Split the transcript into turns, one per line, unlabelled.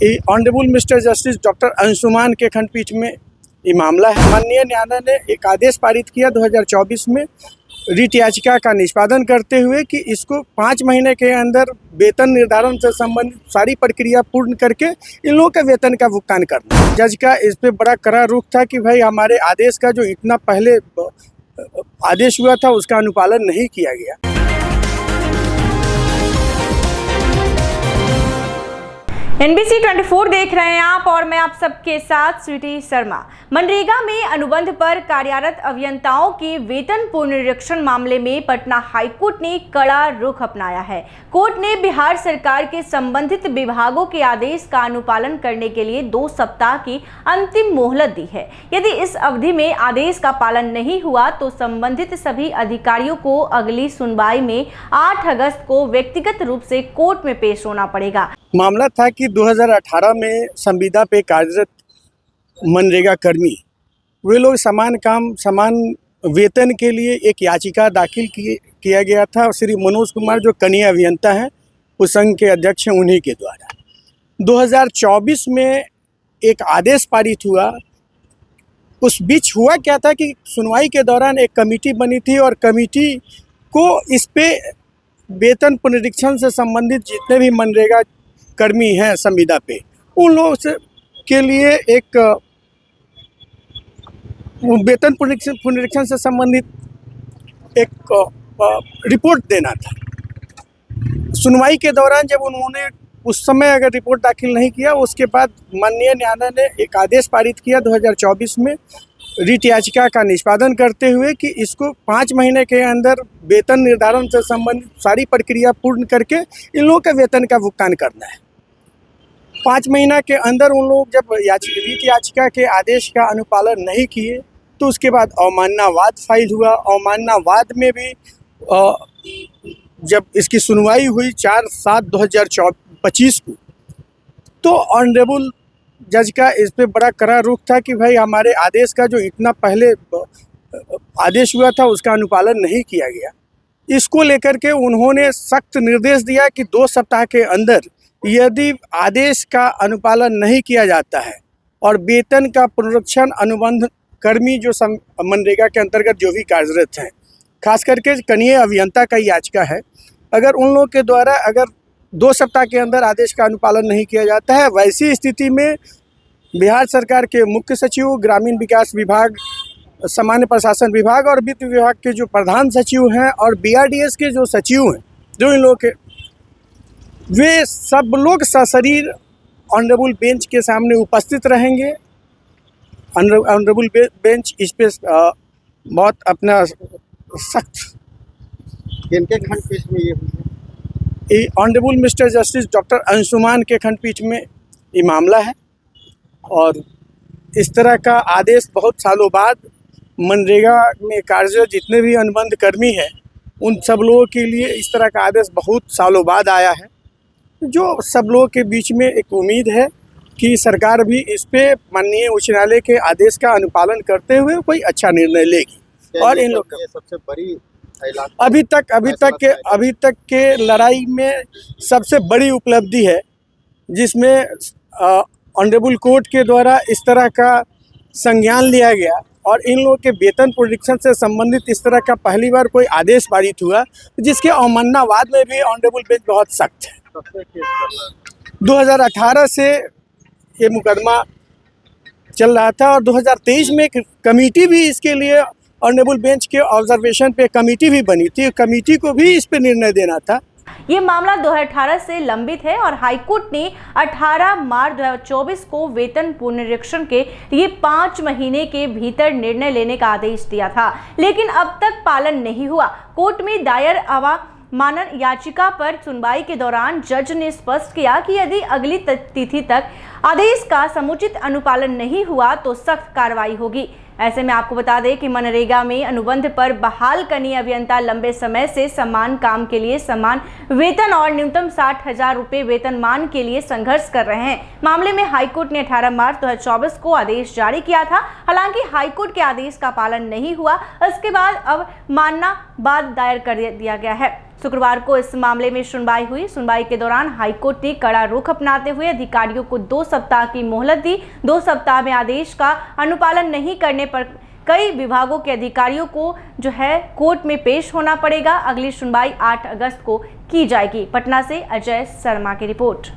Honourable mister justice doctor Anshuman के खंडपीठ में ये मामला है। माननीय न्यायालय ने एक आदेश पारित किया 2024 में रिट याचिका का निष्पादन करते हुए कि इसको 5 महीने के अंदर वेतन निर्धारण से संबंधित सारी प्रक्रिया पूर्ण करके इन लोगों के वेतन का भुगतान करना। जज का इस पे बड़ा कड़ा रुख था कि भाई हमारे आदेश का जो इतना पहले आदेश हुआ था उसका अनुपालन नहीं किया गया।
NBC 24 देख रहे हैं आप और मैं आप सबके साथ स्वीटी शर्मा। मनरेगा में अनुबंध पर कार्यरत अभियंताओं के वेतन पुनरीक्षण मामले में पटना हाईकोर्ट ने कड़ा रुख अपनाया है। कोर्ट ने बिहार सरकार के संबंधित विभागों के आदेश का अनुपालन करने के लिए 2 सप्ताह की अंतिम मोहलत दी है। यदि इस अवधि में आदेश का पालन नहीं हुआ तो संबंधित सभी अधिकारियों को अगली सुनवाई में 8 अगस्त को व्यक्तिगत रूप से कोर्ट में पेश होना पड़ेगा।
मामला था कि 2018 में संविदा पे कार्यरत मनरेगा कर्मी वे लोग समान काम समान वेतन के लिए एक याचिका दाखिल किया गया था। श्री मनोज कुमार जो कनीय अभियंता हैं उस संघ के अध्यक्ष हैं, उन्हीं के द्वारा 2024 में एक आदेश पारित हुआ। उस बीच हुआ क्या था कि सुनवाई के दौरान एक कमेटी बनी थी और कमेटी को इस पे वेतन पुनरीक्षण से संबंधित जितने भी मनरेगा कर्मी हैं संविदा पे उन लोगों से के लिए एक वेतन पुनरीक्षण से संबंधित एक रिपोर्ट देना था। सुनवाई के दौरान जब उन्होंने उस समय अगर रिपोर्ट दाखिल नहीं किया, उसके बाद माननीय न्यायालय ने एक आदेश पारित किया 2024 में रिट याचिका का निष्पादन करते हुए कि इसको 5 महीने के अंदर वेतन निर्धारण से संबंधित सारी प्रक्रिया पूर्ण करके इन लोगों के वेतन का भुगतान करना है। 5 महीना के अंदर उन लोग जब रिट याचिका के आदेश का अनुपालन नहीं किए तो उसके बाद अवमानना वाद फाइल हुआ। अवमानना वाद में भी जब इसकी सुनवाई हुई 4/7/2025 को तो ऑनरेबल जज का इस पे बड़ा कड़ा रुख था कि भाई हमारे आदेश का जो इतना पहले आदेश हुआ था उसका अनुपालन नहीं किया गया। इसको लेकर के उन्होंने सख्त निर्देश दिया कि 2 सप्ताह के अंदर यदि आदेश का अनुपालन नहीं किया जाता है और वेतन का पुनरीक्षण अनुबंध कर्मी जो मनरेगा के अंतर्गत जो भी कार्यरत हैं, खास करके कनीय अभियंता का याचिका है, अगर उन लोगों के द्वारा अगर 2 सप्ताह के अंदर आदेश का अनुपालन नहीं किया जाता है, वैसी स्थिति में बिहार सरकार के मुख्य सचिव, ग्रामीण विकास विभाग, सामान्य प्रशासन विभाग और वित्त विभाग के जो प्रधान सचिव हैं और BRDS के जो सचिव हैं, जो इन लोगों के वे सब लोग सशरीर ऑनरेबल बेंच के सामने उपस्थित रहेंगे। ऑनरेबल बेंच इस पे बहुत अपना सख्त
इनके खंडपीठ में ये
honourable mister justice doctor Anshuman के खंडपीठ में ये मामला है और इस तरह का आदेश बहुत सालों बाद मनरेगा में कार्यरत जितने भी अनुबंध कर्मी हैं उन सब लोगों के लिए इस तरह का आदेश बहुत सालों बाद आया है, जो सब लोगों के बीच में एक उम्मीद है कि सरकार भी इस पे माननीय उच्च न्यायालय के आदेश का अनुपालन करते हुए कोई अच्छा निर्णय लेगी। और इन लोग
सबसे बड़ी
अभी तक के लड़ाई में सबसे बड़ी उपलब्धि है, जिसमें ऑनरेबल कोर्ट के द्वारा इस तरह का संज्ञान लिया गया और इन लोगों के वेतन पुनरीक्षण से संबंधित इस तरह का पहली बार कोई आदेश पारित हुआ, जिसके अवमानना वाद में भी ऑनरेबल बेंच बहुत सख्त है। 2018 से ये मुकदमा चल रहा था और 2023 में एक कमेटी भी इसके लिए ऑनरेबल बेंच के ऑब्जर्वेशन पे कमेटी भी बनी थी। कमेटी को भी इस पे निर्णय देना था।
ये मामला 2018 से लंबित है और हाईकोर्ट ने 18 मार्च 2024 को वेतन पुनरीक्षण के लिए 5 महीने के भीतर निर्णय लेने का आदेश दिया था, लेकिन अब तक पालन नहीं हुआ। कोर्ट में दायर अवमानना याचिका पर सुनवाई के दौरान जज ने स्पष्ट किया कि यदि अगली तिथि तक आदेश का समुचित अनुपालन नहीं हुआ तो सख्त कार्रवाई होगी। ऐसे में आपको बता दें कि मनरेगा में अनुबंध पर बहाल कनीय अभियंता लंबे समय से समान काम के लिए समान वेतन और न्यूनतम 60,000 रुपए वेतनमान के लिए संघर्ष कर रहे हैं। मामले में हाईकोर्ट ने 18 मार्च 2024 को आदेश जारी किया था। हालांकि हाईकोर्ट के आदेश का पालन नहीं हुआ। इसके बाद अब मानना बाद दायर कर दिया गया है। शुक्रवार को इस मामले में सुनवाई हुई। सुनवाई के दौरान हाईकोर्ट ने कड़ा रुख अपनाते हुए अधिकारियों को 2 सप्ताह की मोहलत दी। 2 सप्ताह में आदेश का अनुपालन नहीं करने पर कई विभागों के अधिकारियों को जो है कोर्ट में पेश होना पड़ेगा। अगली सुनवाई 8 अगस्त को की जाएगी। पटना से अजय शर्मा की रिपोर्ट।